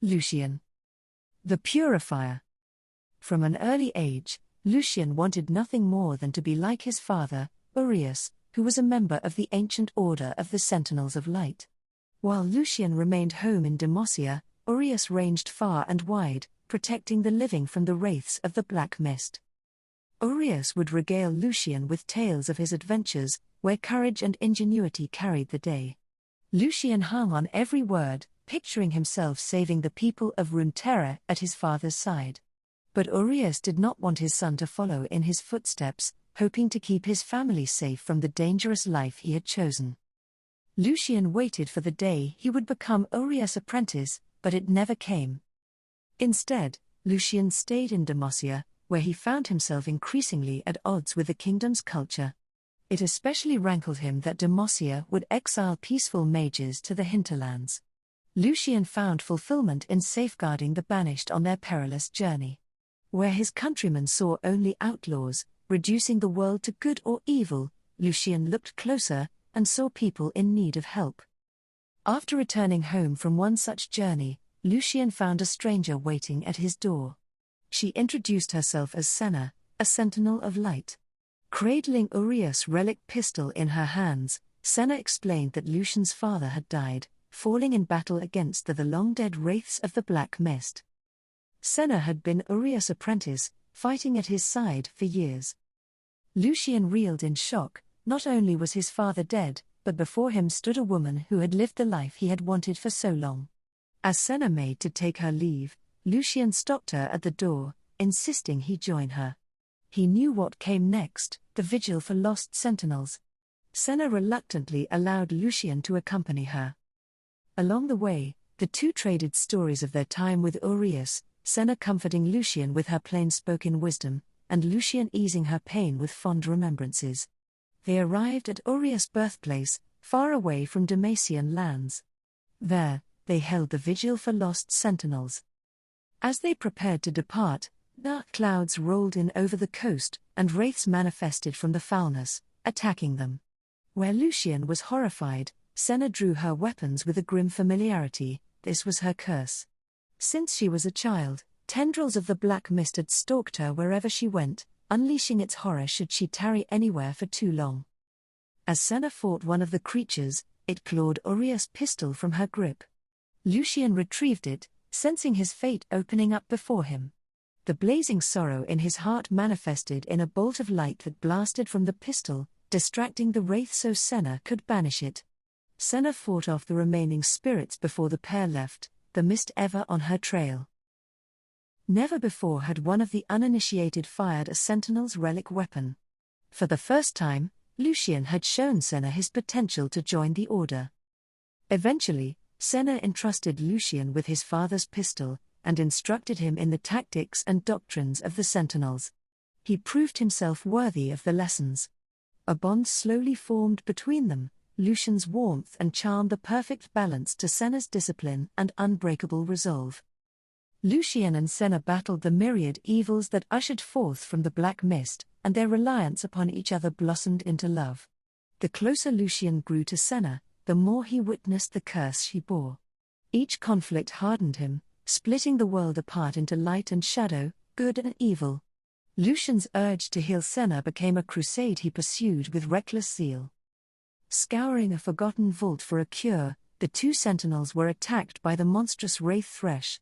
Lucian, the Purifier. From an early age, Lucian wanted nothing more than to be like his father, Aureus, who was a member of the ancient order of the Sentinels of Light. While Lucian remained home in Demosia, Aureus ranged far and wide, protecting the living from the wraiths of the Black Mist. Aureus would regale Lucian with tales of his adventures, where courage and ingenuity carried the day. Lucian hung on every word, picturing himself saving the people of Runeterra at his father's side. But Aureus did not want his son to follow in his footsteps, hoping to keep his family safe from the dangerous life he had chosen. Lucian waited for the day he would become Aureus' apprentice, but it never came. Instead, Lucian stayed in Demosia, where he found himself increasingly at odds with the kingdom's culture. It especially rankled him that Demosia would exile peaceful mages to the hinterlands. Lucian found fulfillment in safeguarding the banished on their perilous journey. Where his countrymen saw only outlaws, reducing the world to good or evil, Lucian looked closer and saw people in need of help. After returning home from one such journey, Lucian found a stranger waiting at his door. She introduced herself as Senna, a Sentinel of Light. Cradling Aureus' relic pistol in her hands, Senna explained that Lucian's father had died, falling in battle against the long-dead wraiths of the Black Mist. Senna had been Aureus' apprentice, fighting at his side for years. Lucian reeled in shock. Not only was his father dead, but before him stood a woman who had lived the life he had wanted for so long. As Senna made to take her leave, Lucian stopped her at the door, insisting he join her. He knew what came next, the vigil for lost sentinels. Senna reluctantly allowed Lucian to accompany her. Along the way, the two traded stories of their time with Aureus, Senna comforting Lucian with her plain-spoken wisdom, and Lucian easing her pain with fond remembrances. They arrived at Aureus' birthplace, far away from Demasian lands. There, they held the vigil for lost sentinels. As they prepared to depart, dark clouds rolled in over the coast, and wraiths manifested from the foulness, attacking them. Where Lucian was horrified, Senna drew her weapons with a grim familiarity. This was her curse. Since she was a child, tendrils of the Black Mist had stalked her wherever she went, unleashing its horror should she tarry anywhere for too long. As Senna fought one of the creatures, it clawed Aureus' pistol from her grip. Lucian retrieved it, sensing his fate opening up before him. The blazing sorrow in his heart manifested in a bolt of light that blasted from the pistol, distracting the wraith so Senna could banish it. Senna fought off the remaining spirits before the pair left, the mist ever on her trail. Never before had one of the uninitiated fired a sentinel's relic weapon. For the first time, Lucian had shown Senna his potential to join the order. Eventually, Senna entrusted Lucian with his father's pistol, and instructed him in the tactics and doctrines of the sentinels. He proved himself worthy of the lessons. A bond slowly formed between them, Lucian's warmth and charm the perfect balance to Senna's discipline and unbreakable resolve. Lucian and Senna battled the myriad evils that ushered forth from the Black Mist, and their reliance upon each other blossomed into love. The closer Lucian grew to Senna, the more he witnessed the curse she bore. Each conflict hardened him, splitting the world apart into light and shadow, good and evil. Lucian's urge to heal Senna became a crusade he pursued with reckless zeal. Scouring a forgotten vault for a cure, the two sentinels were attacked by the monstrous wraith Thresh.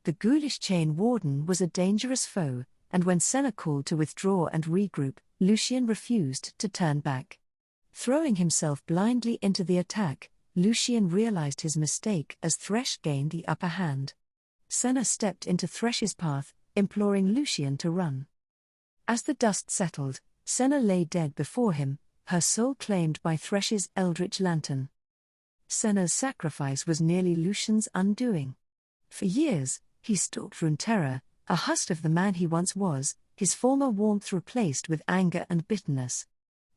The ghoulish chain warden was a dangerous foe, and when Senna called to withdraw and regroup, Lucian refused to turn back. Throwing himself blindly into the attack, Lucian realized his mistake as Thresh gained the upper hand. Senna stepped into Thresh's path, imploring Lucian to run. As the dust settled, Senna lay dead before him, her soul claimed by Thresh's eldritch lantern. Senna's sacrifice was nearly Lucian's undoing. For years, he stalked Runeterra, a husk of the man he once was, his former warmth replaced with anger and bitterness.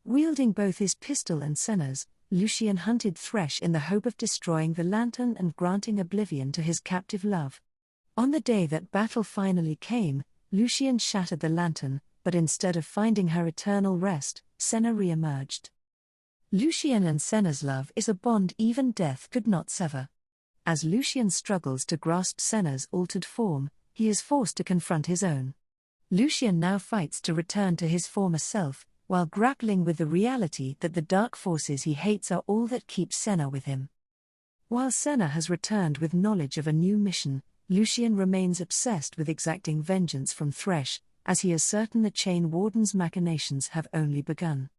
Wielding both his pistol and Senna's, Lucian hunted Thresh in the hope of destroying the lantern and granting oblivion to his captive love. On the day that battle finally came, Lucian shattered the lantern, but instead of finding her eternal rest, Senna re-emerged. Lucian and Senna's love is a bond even death could not sever. As Lucian struggles to grasp Senna's altered form, he is forced to confront his own. Lucian now fights to return to his former self, while grappling with the reality that the dark forces he hates are all that keep Senna with him. While Senna has returned with knowledge of a new mission, Lucian remains obsessed with exacting vengeance from Thresh, as he is certain the Chain Warden's machinations have only begun.